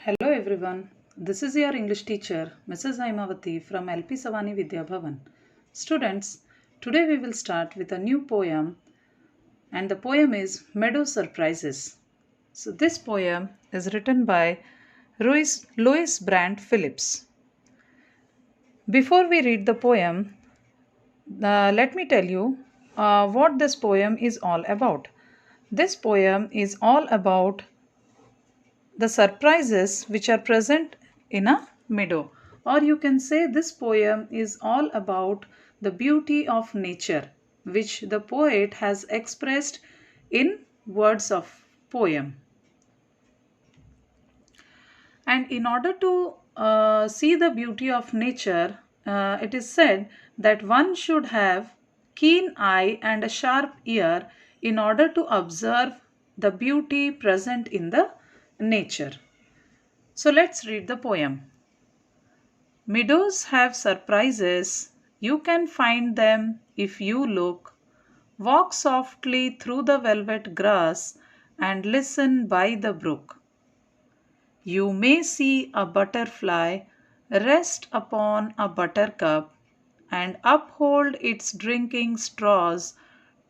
Hello everyone, this is your English teacher Mrs. Aimavati from LP Savani Vidya Bhavan. Students, today we will start with a new poem and the poem is Meadow Surprises. So this poem is written by Louis Brandt Phillips. Before we read the poem, let me tell you what this poem is all about. This poem is all about the surprises which are present in a meadow. Or you can say this poem is all about the beauty of nature which the poet has expressed in words of poem. And in order to see the beauty of nature, it is said that one should have keen eye and a sharp ear in order to observe the beauty present in the nature. So let's read the poem. Meadows have surprises. You can find them if you look. Walk softly through the velvet grass and listen by the brook. You may see a butterfly rest upon a buttercup and uphold its drinking straws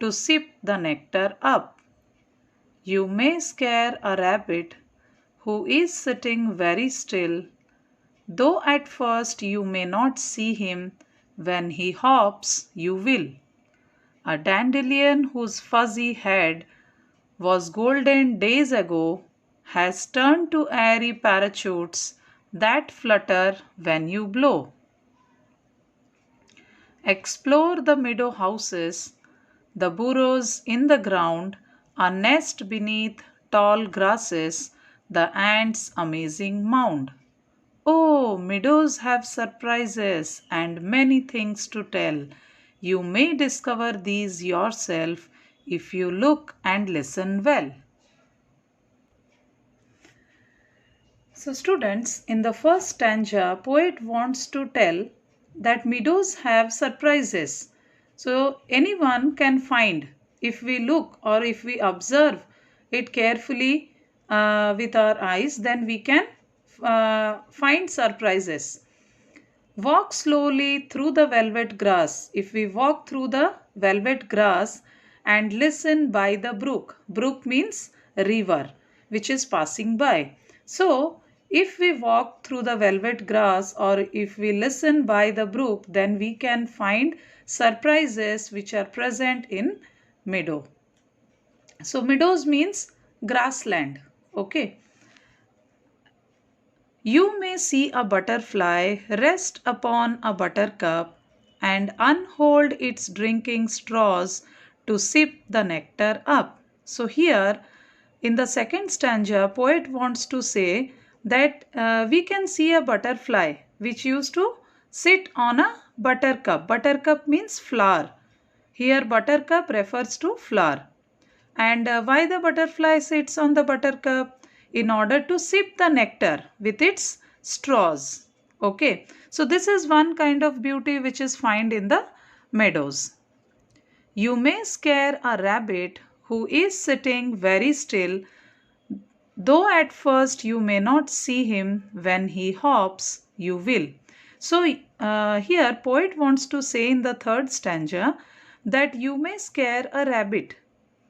to sip the nectar up. You may scare a rabbit who is sitting very still, though at first you may not see him, when he hops you will. A dandelion whose fuzzy head was golden days ago has turned to airy parachutes that flutter when you blow. Explore the meadow houses, the burrows in the ground, a nest beneath tall grasses, the ants' amazing mound. Oh, meadows have surprises and many things to tell. You may discover these yourself if you look and listen well. So students, in the first stanza, poet wants to tell that meadows have surprises. So anyone can find if we look or if we observe it carefully with our eyes, then we can find surprises. Walk slowly through the velvet grass. If we walk through the velvet grass and listen by the brook. Brook means river which is passing by. So if we walk through the velvet grass or if we listen by the brook, then we can find surprises which are present in meadow. So meadows means grassland. Okay. You may see a butterfly rest upon a buttercup and unhold its drinking straws to sip the nectar up. So here in the second stanza, poet wants to say that we can see a butterfly which used to sit on a buttercup. Buttercup means flower. Here buttercup refers to flower. And why the butterfly sits on the buttercup? In order to sip the nectar with its straws. Okay. So this is one kind of beauty which is found in the meadows. You may scare a rabbit who is sitting very still, though at first you may not see him, when he hops you will. So here poet wants to say in the third stanza that you may scare a rabbit.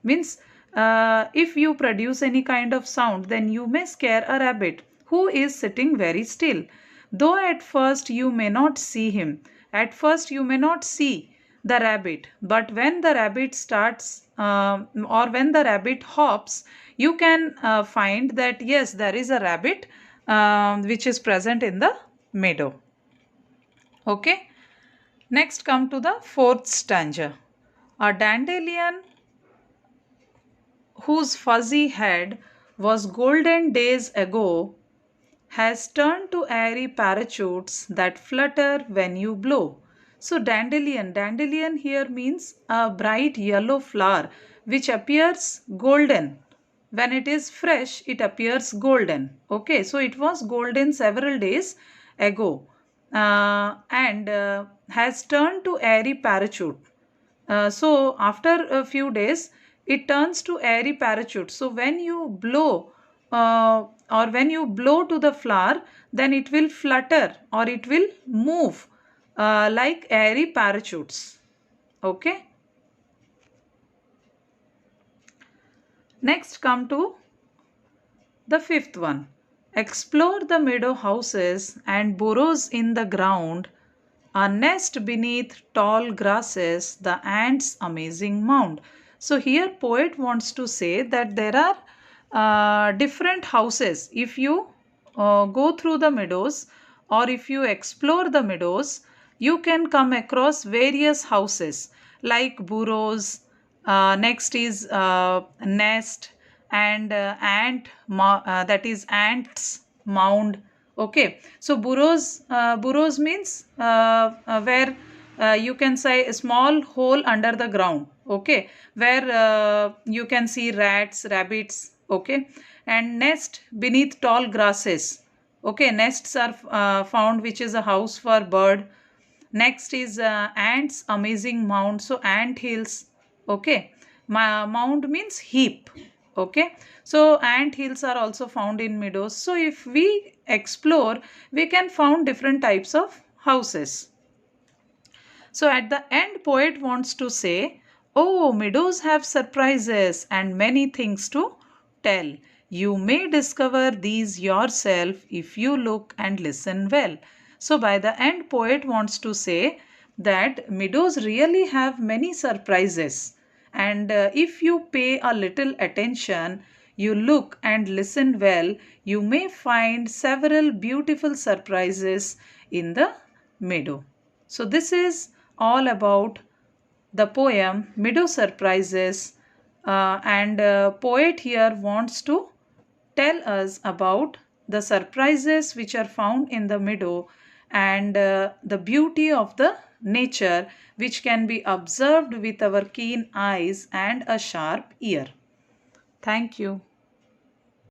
Means if you produce any kind of sound, then you may scare a rabbit who is sitting very still. Though at first you may not see him. At first you may not see the rabbit. But when the rabbit starts or when the rabbit hops, you can find that yes, there is a rabbit which is present in the meadow. Okay. Next come to the fourth stanza. A dandelion whose fuzzy head was golden days ago has turned to airy parachutes that flutter when you blow. So dandelion here means a bright yellow flower which appears golden. When it is fresh, it appears golden. Okay, so it was golden several days ago and has turned to airy parachute. So after a few days, it turns to airy parachute. So when you blow or when you blow to the flower, then it will flutter or it will move like airy parachutes. Okay. Next, come to the fifth one. Explore the meadow houses and burrows in the ground, a nest beneath tall grasses, the ants' amazing mound. So here poet wants to say that there are different houses. If you go through the meadows or if you explore the meadows, you can come across various houses like burrows, next is nest, and that is ants mound. Okay, so burrows means where you can say a small hole under the ground. Okay, where you can see rats, rabbits. Okay, and nest beneath tall grasses. Okay, nests are found, which is a house for bird. Next is ants amazing mound, so ant hills. Okay, mound means heap. Okay, so ant hills are also found in meadows. So if we explore, we can found different types of houses. So at the end, poet wants to say, oh, meadows have surprises and many things to tell. You may discover these yourself if you look and listen well. So by the end, poet wants to say that meadows really have many surprises. And if you pay a little attention, you look and listen well, you may find several beautiful surprises in the meadow. So this is all about the poem Meadow Surprises, and poet here wants to tell us about the surprises which are found in the meadow and the beauty of the nature which can be observed with our keen eyes and a sharp ear. Thank you.